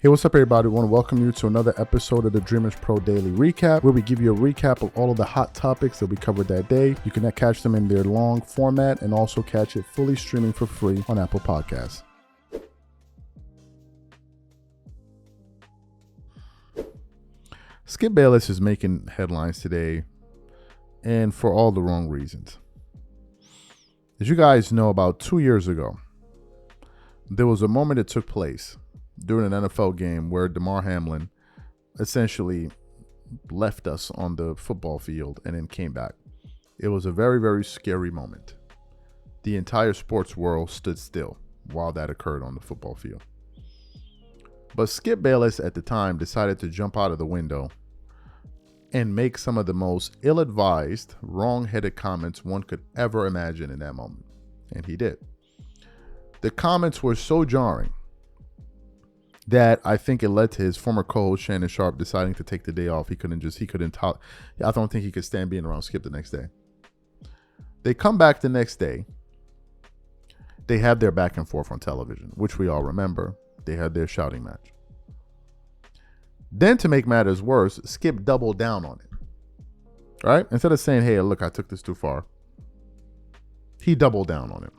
Hey, what's up, everybody? I want to welcome you to another episode of the Dreamers Pro Daily Recap, where we give you a recap of all of the hot topics that we covered that day. You can catch them in their long format and also catch it fully streaming for free on Apple Podcasts. Skip Bayless is making headlines today, and for all the wrong reasons. As you guys know, about 2 years ago, there was a moment that took place during an NFL game where Damar Hamlin essentially left us on the football field and then came back. It was a very, very scary moment. The entire sports world stood still while that occurred on the football field. But Skip Bayless at the time decided to jump out of the window and make some of the most ill-advised, wrong-headed comments one could ever imagine in that moment. And he did. The comments were so jarring that I think it led to his former co-host Shannon Sharp deciding to take the day off. I don't think he could stand being around Skip the next day. They come back the next day. They have their back and forth on television, which we all remember. They had their shouting match. Then to make matters worse, Skip doubled down on it. Right? Instead of saying, hey, look, I took this too far, he doubled down on it.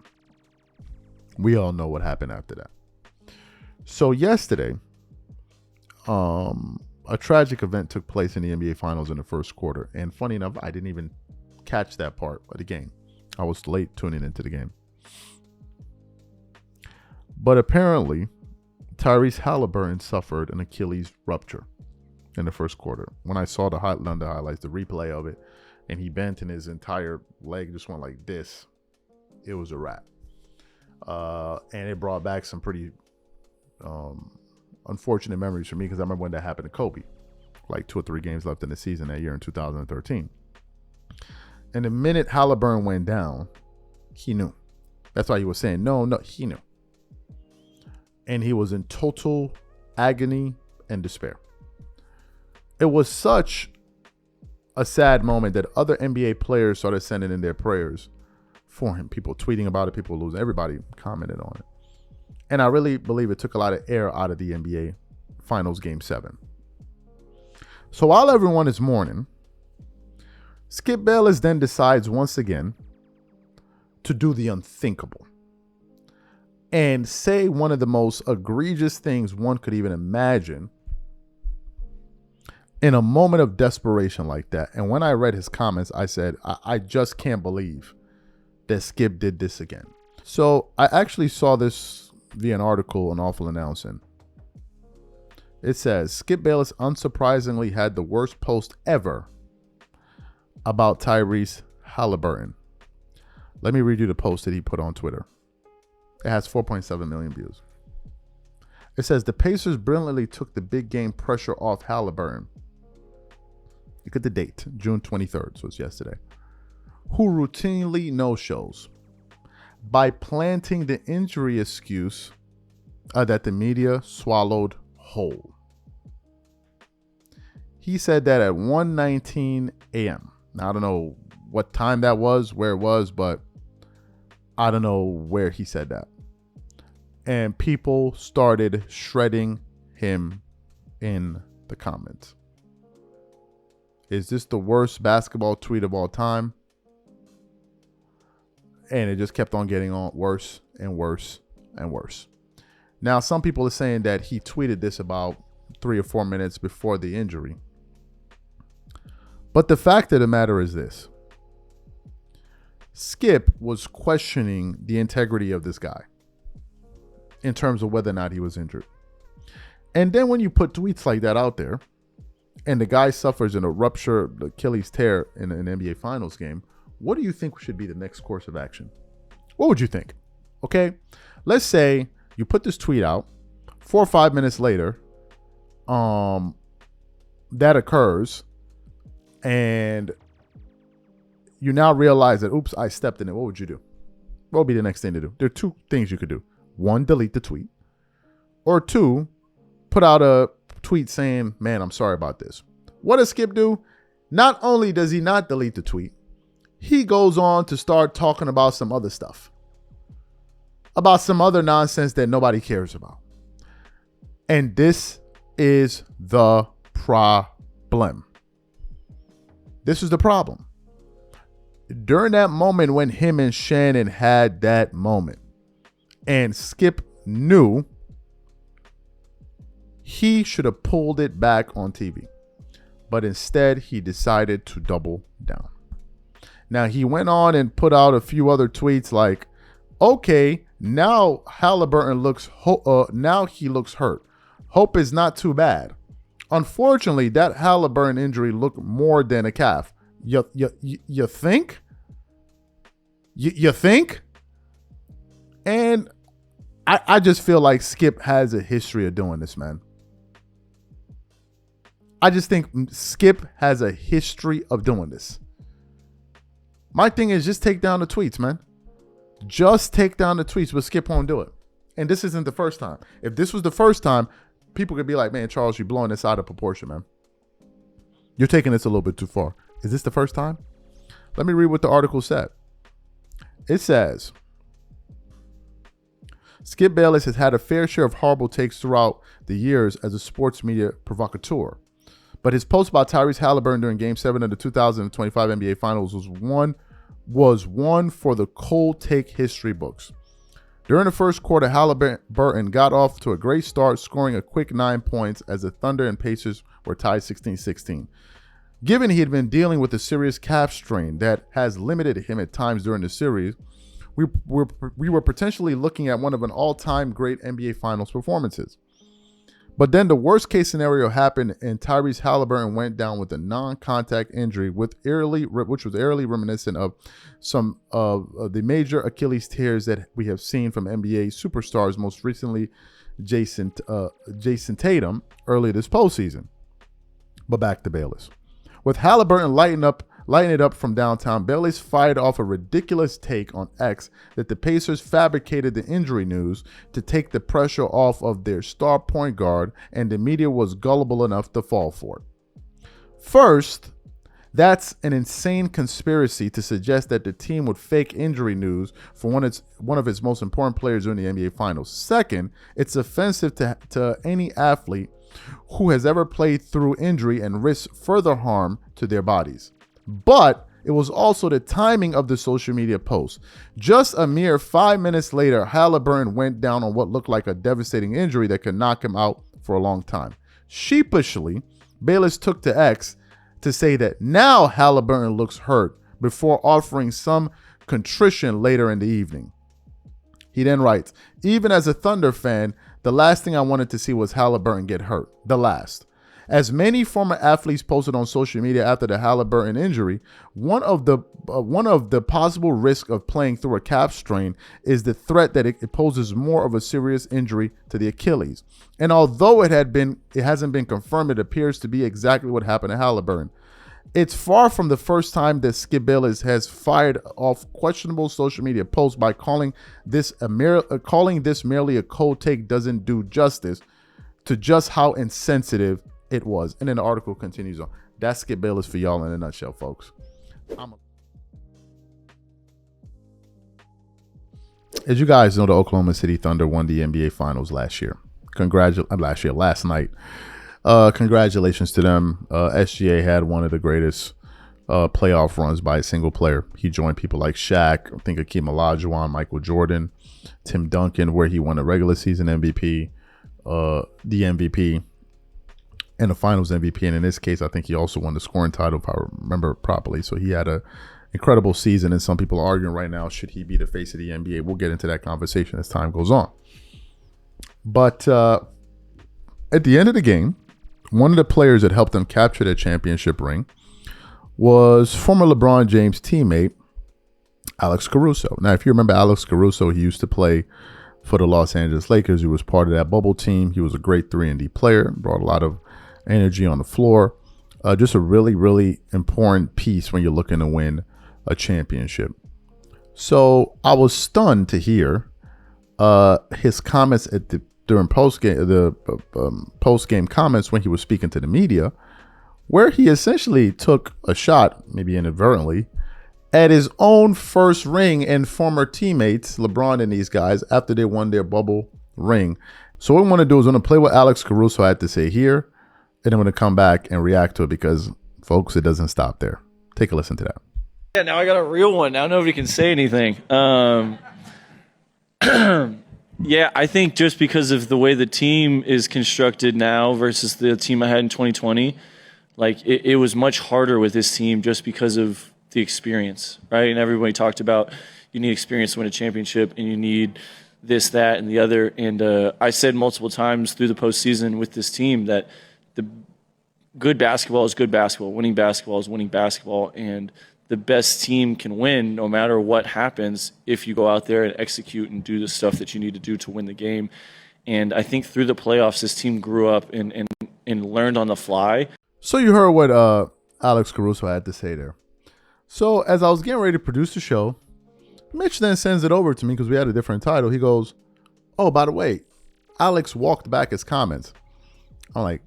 We all know what happened after that. So yesterday, a tragic event took place in the NBA Finals in the first quarter. And funny enough, I didn't even catch that part of the game. I was late tuning into the game. But apparently, Tyrese Halliburton suffered an Achilles rupture in the first quarter. When I saw the highlights, the replay of it, and he bent and his entire leg just went like this, it was a wrap. And it brought back some pretty unfortunate memories for me, because I remember when that happened to Kobe, like 2 or 3 games left in the season that year in 2013. And the minute Halliburton went down, he knew. That's why he was saying, no, he knew. And he was in total agony and despair. It was such a sad moment that other NBA players started sending in their prayers for him. People tweeting about it, people losing, everybody commented on it. And I really believe it took a lot of air out of the NBA Finals Game 7. So while everyone is mourning, Skip Bayless then decides once again to do the unthinkable and say one of the most egregious things one could even imagine in a moment of desperation like that. And when I read his comments, I said, I just can't believe that Skip did this again. So I actually saw this via an article on Awful Announcing. It says, Skip Bayless unsurprisingly had the worst post ever about Tyrese Halliburton. Let me read you the post that he put on Twitter. It has 4.7 million views. It says, the Pacers brilliantly took the big game pressure off Halliburton. Look at the date, June 23rd, so it's yesterday. Who routinely no-shows by planting the injury excuse that the media swallowed whole. He said that at 1:19 a.m. Now, I don't know what time that was, where it was, but I don't know where he said that. And people started shredding him in the comments. Is this the worst basketball tweet of all time? And it just kept on getting on worse and worse and worse. Now, some people are saying that he tweeted this about 3 or 4 minutes before the injury. But the fact of the matter is this. Skip was questioning the integrity of this guy in terms of whether or not he was injured. And then when you put tweets like that out there, and the guy suffers in a ruptured Achilles tear in an NBA Finals game, what do you think should be the next course of action? What would you think? Okay, let's say you put this tweet out, 4 or 5 minutes later, that occurs, and you now realize that, oops, I stepped in it. What would you do? What would be the next thing to do? There are 2 things you could do. 1, delete the tweet. Or 2, put out a tweet saying, man, I'm sorry about this. What does Skip do? Not only does he not delete the tweet, he goes on to start talking about some other stuff, about some other nonsense that nobody cares about. And this is the problem. This is the problem. During that moment when him and Shannon had that moment, and Skip knew he should have pulled it back on TV. But instead, he decided to double down. Now, he went on and put out a few other tweets like, okay, now Halliburton looks hurt. Hope is not too bad. Unfortunately, that Halliburton injury looked more than a calf. You think? You think? And I just feel like Skip has a history of doing this, man. I just think Skip has a history of doing this. My thing is just take down the tweets, man. Just take down the tweets, but Skip won't do it. And this isn't the first time. If this was the first time, people could be like, man, Charles, you're blowing this out of proportion, man. You're taking this a little bit too far. Is this the first time? Let me read what the article said. It says, Skip Bayless has had a fair share of horrible takes throughout the years as a sports media provocateur. But his post about Tyrese Halliburton during Game 7 of the 2025 NBA Finals was one for the cold take history books. During the first quarter, Halliburton got off to a great start, scoring a quick 9 points as the Thunder and Pacers were tied 16-16. Given he had been dealing with a serious calf strain that has limited him at times during the series, we were potentially looking at one of an all-time great NBA Finals performances. But then the worst case scenario happened, and Tyrese Halliburton went down with a non-contact injury, which was eerily reminiscent of some of the major Achilles tears that we have seen from NBA superstars, most recently Jason Tatum early this postseason. But back to Bayless. With Halliburton lighting it up from downtown, Bayless fired off a ridiculous take on X that the Pacers fabricated the injury news to take the pressure off of their star point guard, and the media was gullible enough to fall for it. First, that's an insane conspiracy to suggest that the team would fake injury news for one of its most important players during the NBA Finals. Second, it's offensive to any athlete who has ever played through injury and risked further harm to their bodies. But it was also the timing of the social media post. Just a mere 5 minutes later, Halliburton went down on what looked like a devastating injury that could knock him out for a long time. Sheepishly, Bayless took to X to say that now Halliburton looks hurt before offering some contrition later in the evening. He then writes, even as a Thunder fan, the last thing I wanted to see was Halliburton get hurt. The last. As many former athletes posted on social media after the Halliburton injury, one of the possible risks of playing through a calf strain is the threat that it poses more of a serious injury to the Achilles. And although it hasn't been confirmed, it appears to be exactly what happened to Halliburton. It's far from the first time that Skip Bayless has fired off questionable social media posts by calling this merely a cold take doesn't do justice to just how insensitive it was. And then the article continues on. That's Skip Bayless for y'all in a nutshell, folks. As you guys know, the Oklahoma City Thunder won the NBA Finals last night. Congratulations to them. SGA had one of the greatest playoff runs by a single player. He joined people like Shaq, I think Hakeem Olajuwon, Michael Jordan, Tim Duncan, where he won the regular season MVP, the MVP, and the Finals MVP. And in this case, I think he also won the scoring title, if I remember properly. So he had an incredible season, and some people are arguing right now, should he be the face of the NBA? We'll get into that conversation as time goes on. But at the end of the game, one of the players that helped them capture their championship ring was former LeBron James teammate, Alex Caruso. Now, if you remember Alex Caruso, he used to play for the Los Angeles Lakers. He was part of that bubble team. He was a great 3-and-D player, brought a lot of energy on the floor. Just a really, really important piece when you're looking to win a championship. So I was stunned to hear his comments during post-game comments when he was speaking to the media, where he essentially took a shot, maybe inadvertently, at his own first ring and former teammates, LeBron and these guys, after they won their bubble ring. So what we want to do is I'm going to play what Alex Caruso had to say here, and I'm going to come back and react to it because, folks, it doesn't stop there. Take a listen to that. Yeah, now I got a real one. Now nobody can say anything. Yeah, I think just because of the way the team is constructed now versus the team I had in 2020, like it was much harder with this team just because of the experience, right? And everybody talked about you need experience to win a championship and you need this, that, and the other. And I said multiple times through the postseason with this team that the good basketball is good basketball, winning basketball is winning basketball, and the best team can win no matter what happens if you go out there and execute and do the stuff that you need to do to win the game. And I think through the playoffs, this team grew up and learned on the fly. So you heard what Alex Caruso had to say there. So as I was getting ready to produce the show, Mitch then sends it over to me because we had a different title. He goes, "Oh, by the way, Alex walked back his comments." I'm like,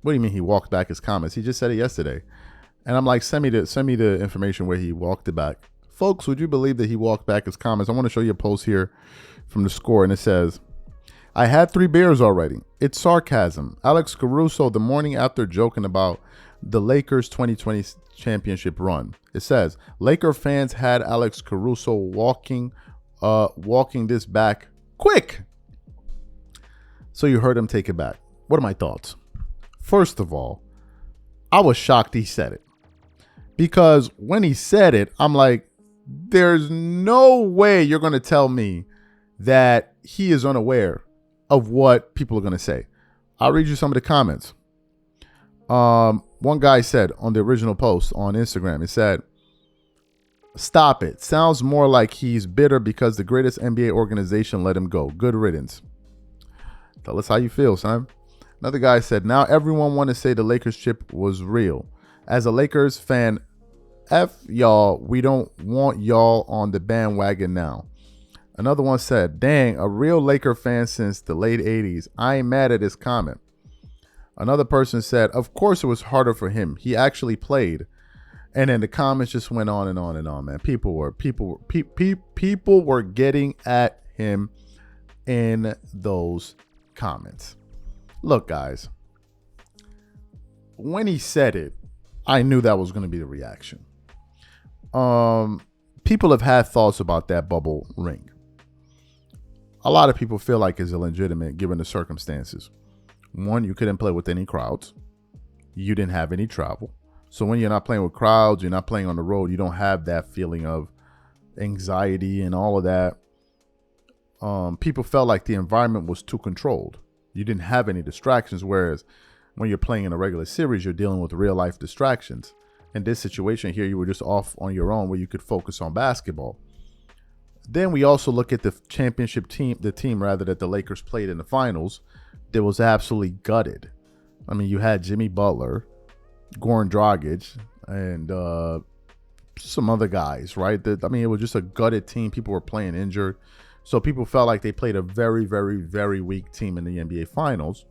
"What do you mean he walked back his comments? He just said it yesterday." And I'm like, send me the information where he walked it back. Folks, would you believe that he walked back his comments? I want to show you a post here from the Score, and it says, "I had 3 beers already. It's sarcasm. Alex Caruso the morning after joking about the Lakers 2020 championship run." It says, "Laker fans had Alex Caruso walking this back quick." So you heard him take it back. What are my thoughts? First of all, I was shocked he said it. Because when he said it, I'm like, there's no way you're going to tell me that he is unaware of what people are going to say. I'll read you some of the comments. One guy said on the original post on Instagram, it said, "Stop it. Sounds more like he's bitter because the greatest NBA organization let him go. Good riddance." Tell us how you feel, son. Another guy said, "Now everyone want to say the Lakers chip was real. As a Lakers fan, F y'all, we don't want y'all on the bandwagon now." Another one said, "Dang, a real Laker fan since the late 80s. I ain't mad at his comment." Another person said, "Of course it was harder for him. He actually played." And then the comments just went on and on and on, man. People were getting at him in those comments. Look, guys, when he said it, I knew that was going to be the reaction. People have had thoughts about that bubble ring. A lot of people feel like it's illegitimate given the circumstances. One, you couldn't play with any crowds. You didn't have any travel. So when you're not playing with crowds, you're not playing on the road, you don't have that feeling of anxiety and all of that. People felt like the environment was too controlled. You didn't have any distractions, whereas when you're playing in a regular series, you're dealing with real life distractions. In this situation here, you were just off on your own where you could focus on basketball. Then we also look at the championship team, the team rather that the Lakers played in the finals, that was absolutely gutted. I mean, you had Jimmy Butler, Goran Dragic, and some other guys, right? It was just a gutted team. People were playing injured. So people felt like they played a very, very, very weak team in the NBA Finals.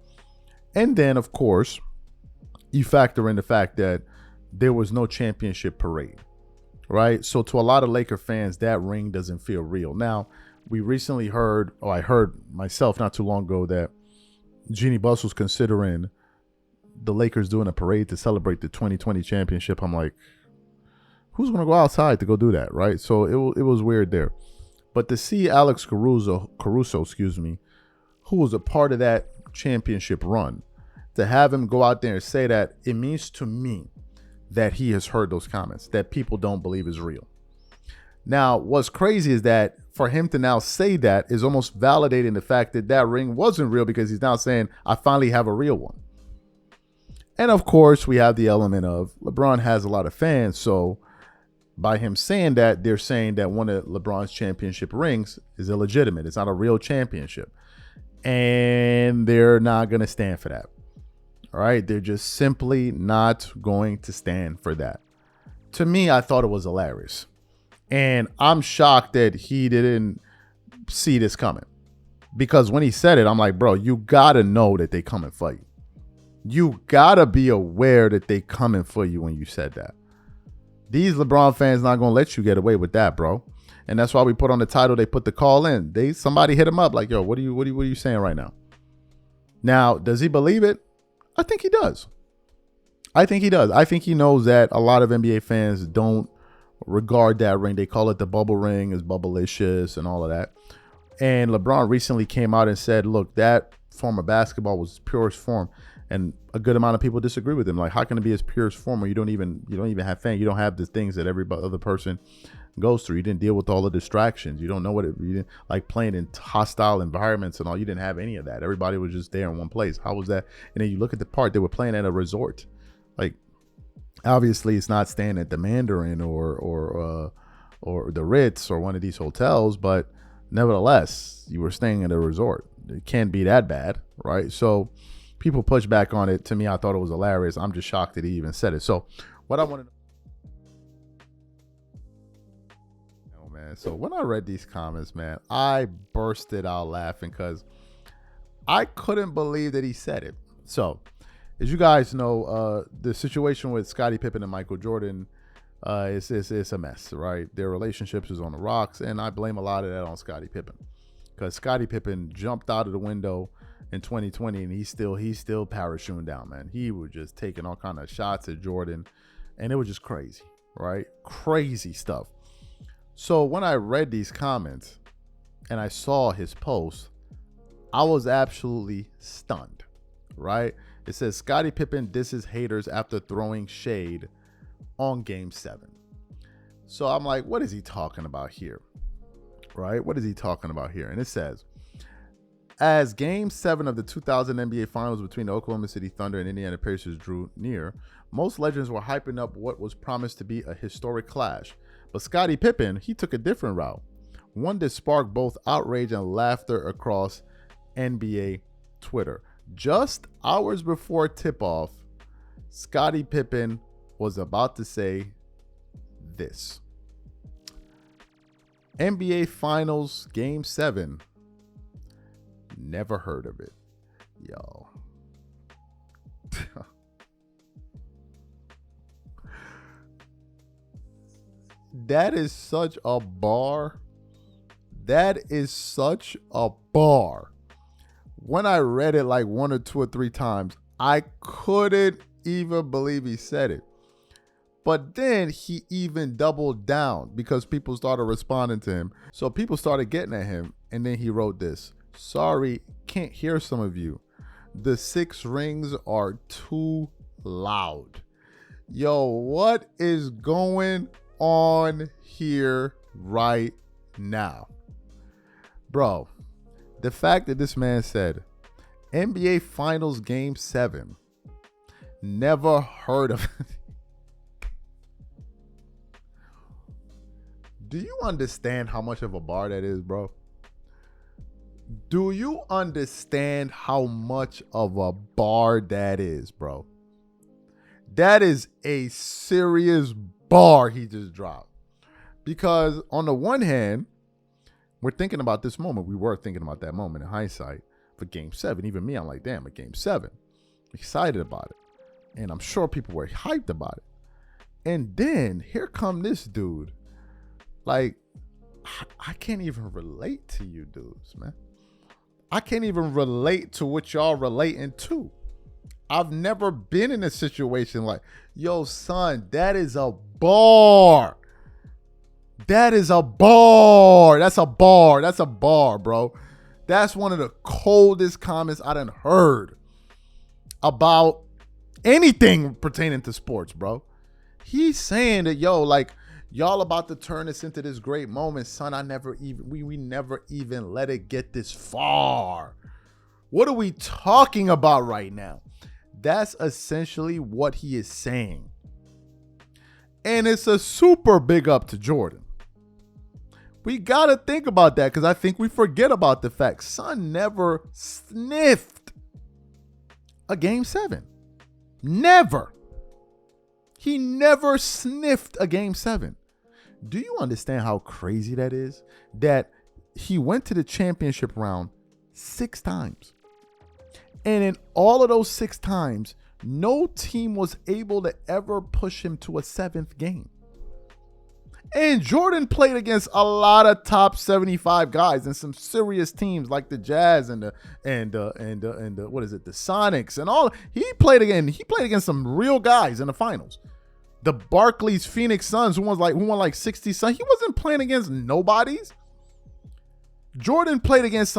And then, of course, you factor in the fact that there was no championship parade, right? So to a lot of Laker fans, that ring doesn't feel real. Now, we recently heard, or I heard myself not too long ago, that Jeannie Buss was considering the Lakers doing a parade to celebrate the 2020 championship. I'm like, who's going to go outside to go do that, right? So it was weird there. But to see Alex Caruso, who was a part of that championship run, to have him go out there and say that, it means to me that he has heard those comments that people don't believe is real. Now, what's crazy is that for him to now say that is almost validating the fact that that ring wasn't real, because he's now saying, I finally have a real one. And of course, we have the element of LeBron has a lot of fans. So by him saying that, they're saying that one of LeBron's championship rings is illegitimate. It's not a real championship. And they're not going to stand for that. All right. They're just simply not going to stand for that. To me, I thought it was hilarious. And I'm shocked that he didn't see this coming. Because when he said it, I'm like, bro, you got to know that they coming for you. You got to be aware that they coming for you when you said that. These LeBron fans not going to let you get away with that, bro. And that's why we put on the title, they put the call in. Somebody hit him up like, yo, what are you saying right now? Now, does he believe it? I think he does. I think he does. I think he knows that a lot of NBA fans don't regard that ring. They call it the bubble ring, is bubblicious and all of that. And LeBron recently came out and said, look, that form of basketball was purest form. And a good amount of people disagree with him. Like, how can it be his purest form when you don't even have fans? You don't have the things that every other person goes through. You didn't deal with all the distractions. You don't know you didn't like playing in hostile environments and all. You didn't have any of that. Everybody was just there in one place. How was that? And then you look at the part, they were playing at a resort. Like, obviously it's not staying at the Mandarin or the Ritz or one of these hotels, but nevertheless, you were staying at a resort. It can't be that bad, right? So people push back on it. To me, I thought it was hilarious. I'm just shocked that he even said it. So what I want to know, man. So when I read these comments, man, I bursted out laughing because I couldn't believe that he said it. So as you guys know, the situation with Scottie Pippen and Michael Jordan is a mess, right? Their relationships is on the rocks, and I blame a lot of that on Scottie Pippen because Scottie Pippen jumped out of the window in 2020, and he's still parachuting down, man. He was just taking all kind of shots at Jordan, and it was just crazy, right? Crazy stuff. So when I read these comments and I saw his post, I was absolutely stunned, right? It says Scottie Pippen disses haters after throwing shade on Game 7. So I'm like, what is he talking about here? Right? What is he talking about here? And it says, as Game 7 of the 2000 NBA Finals between the Oklahoma City Thunder and Indiana Pacers drew near, most legends were hyping up what was promised to be a historic clash. But Scottie Pippen, he took a different route, one that sparked both outrage and laughter across NBA Twitter. Just hours before tip-off, Scottie Pippen was about to say this. NBA Finals Game 7. Never heard of it. Yo. That is such a bar. That is such a bar. When I read it like 1 or 2 or 3 times, I couldn't even believe he said it. But then he even doubled down because people started responding to him. So people started getting at him. And then he wrote this. Sorry, can't hear some of you. The 6 rings are too loud. Yo, what is going on here right now? Bro, the fact that this man said NBA Finals Game 7, never heard of it. Do you understand how much of a bar that is, bro? Do you understand how much of a bar that is, bro? That is a serious bar he just dropped. Because on the one hand, we're thinking about this moment. We were thinking about that moment in hindsight for Game 7. Even me, I'm like, damn, a Game 7. Excited about it. And I'm sure people were hyped about it. And then here come this dude. Like, I can't even relate to you dudes, man. I can't even relate to what y'all relating to. I've never been in a situation like, yo, son, that is a bar. That is a bar. That's a bar. That's a bar, bro. That's one of the coldest comments I done heard about anything pertaining to sports, bro. He's saying that, yo, like, y'all about to turn this into this great moment, son. We never even let it get this far. What are we talking about right now? That's essentially what he is saying. And it's a super big up to Jordan. We got to think about that because I think we forget about the fact son never sniffed a Game 7. Never. He never sniffed a Game 7. Do you understand how crazy that is? That he went to the championship round 6 times. And in all of those 6 times, no team was able to ever push him to a 7th game. And Jordan played against a lot of top 75 guys and some serious teams like the Jazz and the what is it, the Sonics and all. He played against some real guys in the finals. The Barclays Phoenix Suns, who won like 60 Suns. He wasn't playing against nobodies. Jordan played against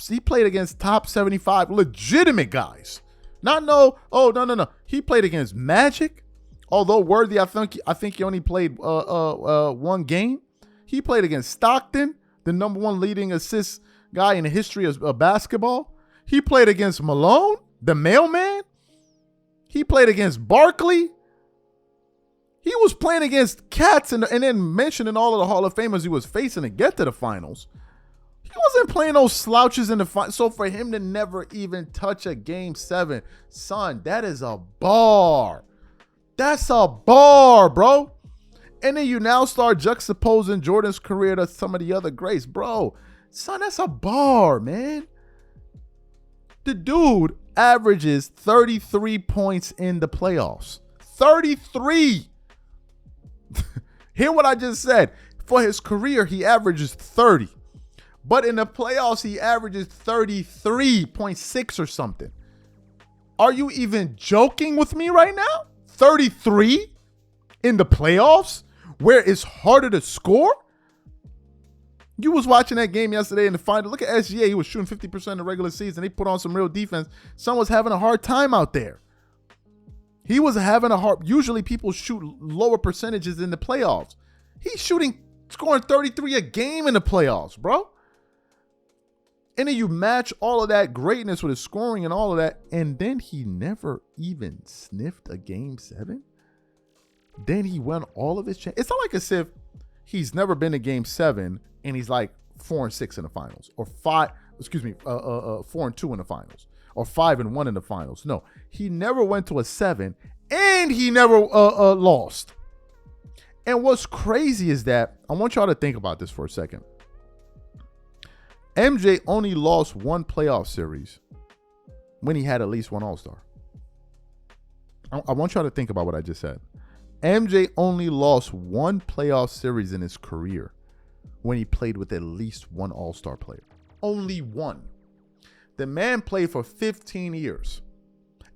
he played against top 75 legitimate guys. No. He played against Magic. Although Worthy, I think he only played one game. He played against Stockton, the #1 leading assist guy in the history of basketball. He played against Malone, the mailman. He played against Barkley. He was playing against cats and then mentioning all of the Hall of Famers he was facing to get to the finals. He wasn't playing those slouches in the final. So for him to never even touch a Game 7, son, that is a bar. That's a bar, bro. And then you now start juxtaposing Jordan's career to some of the other greats. Bro, son, that's a bar, man. The dude averages 33 points in the playoffs. 33. Hear what I just said. For his career, he averages 30. But in the playoffs, he averages 33.6 or something. Are you even joking with me right now? 33 in the playoffs, where it's harder to score? You was watching that game yesterday in the final. Look at SGA. He was shooting 50% in the regular season. They put on some real defense. Someone was having a hard time out there. He was having a hard. Usually people shoot lower percentages in the playoffs. He's scoring 33 a game in the playoffs, bro. And then you match all of that greatness with his scoring and all of that, and then he never even sniffed a Game 7. Then he won all of his chances. It's not like as if he's never been to Game 7 and he's like 4-6 in the finals, or 4-2 in the finals, or 5-1 in the finals. No, he never went to a 7, and he never lost. And what's crazy is that, I want y'all to think about this for a second. MJ only lost one playoff series when he had at least one All-Star. I want y'all to think about what I just said. MJ only lost one playoff series in his career when he played with at least one All-Star player. Only one. The man played for 15 years.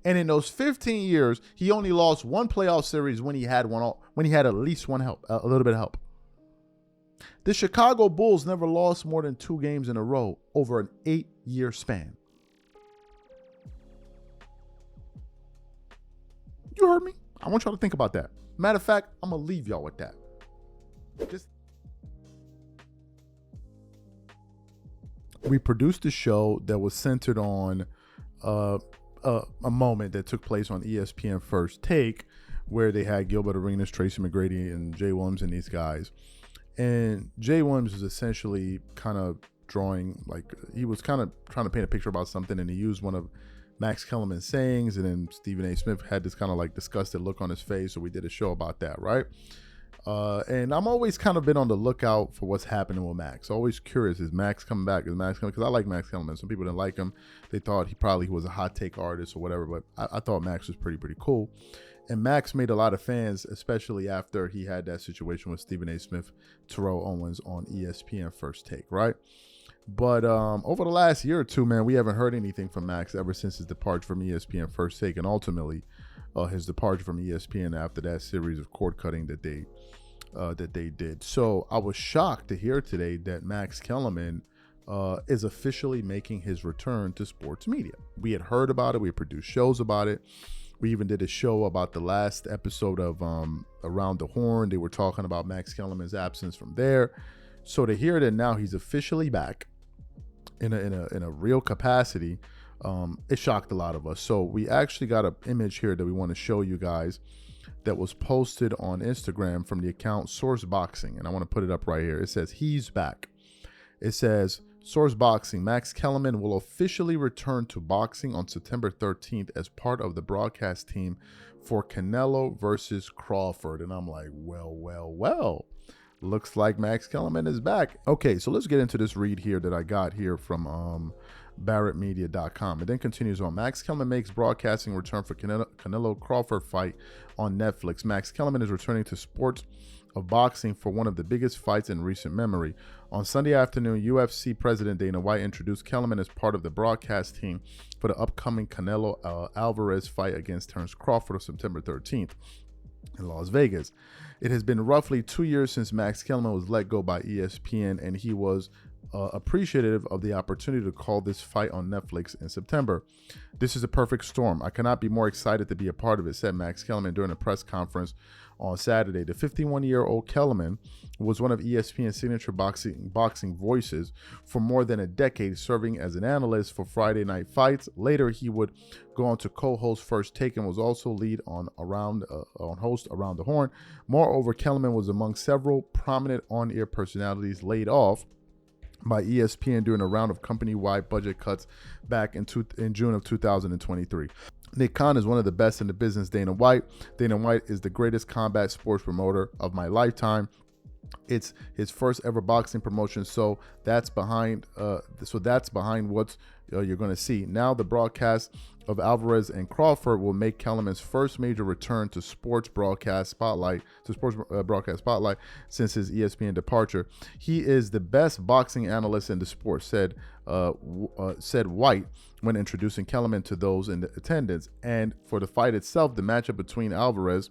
And in those 15 years, he only lost one playoff series when he had at least one help, a little bit of help. The Chicago Bulls never lost more than 2 games in a row over an 8-year span. You heard me? I want y'all to think about that. Matter of fact, I'm going to leave y'all with that. We produced a show that was centered on a moment that took place on ESPN First Take, where they had Gilbert Arenas, Tracy McGrady, and Jay Williams and these guys. And Jay Williams was essentially kind of drawing, like, he was kind of trying to paint a picture about something, and he used one of Max Kellerman's sayings, and then Stephen A. Smith had this kind of like disgusted look on his face, so we did a show about that, right? And I'm always kind of been on the lookout for what's happening with Max. Always curious, is Max coming back? Is Max coming? Because I like Max Kellerman. Some people didn't like him. They thought he was a hot take artist or whatever, but I thought Max was pretty cool. And Max made a lot of fans, especially after he had that situation with Stephen A. Smith, Terrell Owens on ESPN First Take, right? But over the last year or two, man, we haven't heard anything from Max ever since his departure from ESPN First Take, and ultimately his departure from ESPN after that series of cord cutting that they did. So I was shocked to hear today that Max Kellerman is officially making his return to sports media. We had heard about it. We had produced shows about it. We even did a show about the last episode of Around the Horn. They were talking about Max Kellerman's absence from there. So to hear that now he's officially back in a real capacity, it shocked a lot of us. So we actually got an image here that we want to show you guys that was posted on Instagram from the account Source Boxing, and I want to put it up right here. It says he's back. It says, Source Boxing, Max Kellerman will officially return to boxing on September 13th as part of the broadcast team for Canelo versus Crawford. And I'm like, well. Looks like Max Kellerman is back. Okay, so let's get into this read here that I got here from BarrettMedia.com. It then continues on. Max Kellerman makes broadcasting return for Canelo Crawford fight on Netflix. Max Kellerman is returning to sports of boxing for one of the biggest fights in recent memory. On Sunday afternoon, UFC President Dana White introduced Kellerman as part of the broadcast team for the upcoming Canelo Alvarez fight against Terence Crawford on September 13th in Las Vegas. It has been roughly 2 years since Max Kellerman was let go by ESPN, and he was appreciative of the opportunity to call this fight on Netflix in September. This is a perfect storm. I cannot be more excited to be a part of it, said Max Kellerman during a press conference on Saturday. The 51-year-old Kellerman was one of ESPN's signature boxing voices for more than a decade, serving as an analyst for Friday Night Fights. Later, he would go on to co-host First Take and was also lead on host Around the Horn. Moreover, Kellerman was among several prominent on-air personalities laid off by ESPN during a round of company-wide budget cuts back in June of 2023. Nick Khan is one of the best in the business. Dana White is the greatest combat sports promoter of my lifetime. It's his first ever boxing promotion, so that's behind what you're going to see. Now the broadcast of Alvarez and Crawford will make Kellerman's first major return to sports broadcast spotlight since his ESPN departure. He is the best boxing analyst in the sport, said White when introducing Kellerman to those in attendance. And for the fight itself, the matchup between Alvarez,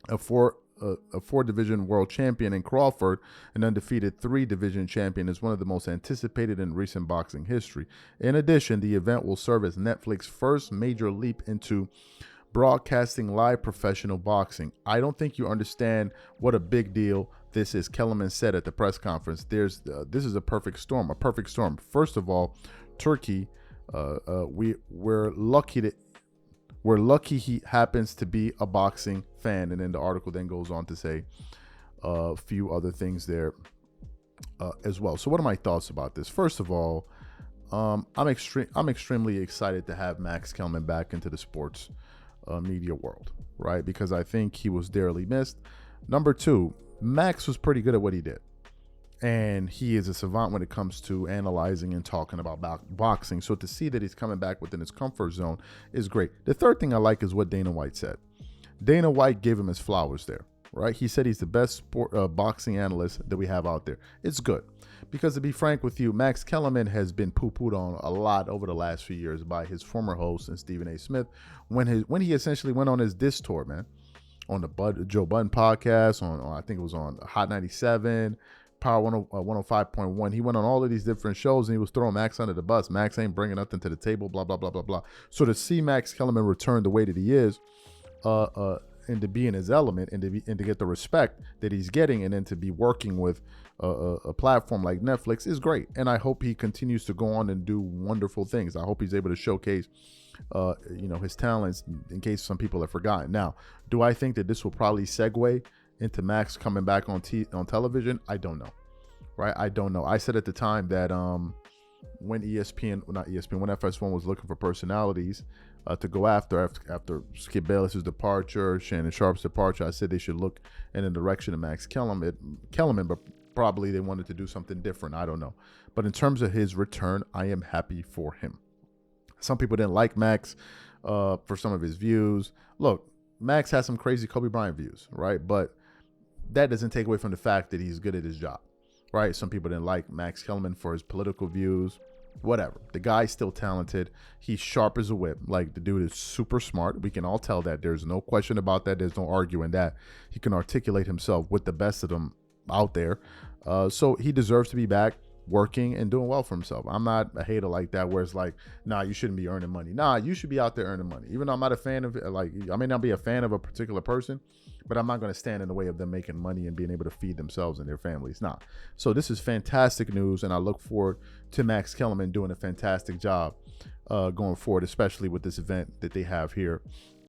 a four-division world champion, and Crawford, an undefeated three-division champion, is one of the most anticipated in recent boxing history. In addition, the event will serve as Netflix's first major leap into broadcasting live professional boxing. I don't think you understand what a big deal this is, Kellerman said at the press conference. This is a perfect storm. First of all, Turkey, we're lucky he happens to be a boxing fan. And then the article then goes on to say a few other things there as well. So what are my thoughts about this? First of all, I'm extremely excited to have Max Kellerman back into the sports media world, right? Because I think he was dearly missed. Number two, Max was pretty good at what he did. And he is a savant when it comes to analyzing and talking about boxing. So to see that he's coming back within his comfort zone is great. The third thing I like is what Dana White said. Dana White gave him his flowers there, right? He said he's the best boxing analyst that we have out there. It's good. Because to be frank with you, Max Kellerman has been poo-pooed on a lot over the last few years by his former host and Stephen A. Smith when he essentially went on his diss tour, man. On the Joe Budden podcast, on I think it was on Hot 97, Power 105.1. He went on all of these different shows and he was throwing Max under the bus. Max ain't bringing nothing to the table, blah, blah, blah, blah, blah. So to see Max Kellerman return the way that he is, and to be in his element and to get the respect that he's getting, and then to be working with a platform like Netflix is great. And I hope he continues to go on and do wonderful things. I hope he's able to showcase his talents, in case some people have forgotten. Now, do I think that this will probably segue into Max coming back on television? I don't know, right? I don't know. I said at the time that when FS1 was looking for personalities to go after Skip Bayless's departure, Shannon Sharp's departure, I said they should look in the direction of Max Kellerman, but probably they wanted to do something different. I don't know. But in terms of his return, I am happy for him. Some people didn't like Max for some of his views. Look, Max has some crazy Kobe Bryant views, right? But that doesn't take away from the fact that he's good at his job, right? Some people didn't like Max Kellerman for his political views, whatever. The guy's still talented. He's sharp as a whip. Like, the dude is super smart. We can all tell that. There's no question about that. There's no arguing that. He can articulate himself with the best of them out there. So he deserves to be back working and doing well for himself. I'm not a hater like that where it's like, nah, you shouldn't be earning money. Nah, you should be out there earning money. Even though I'm not a fan of, I may not be a fan of a particular person, but I'm not going to stand in the way of them making money and being able to feed themselves and their families. Nah. So this is fantastic news, and I look forward to Max Kellerman doing a fantastic job going forward, especially with this event that they have here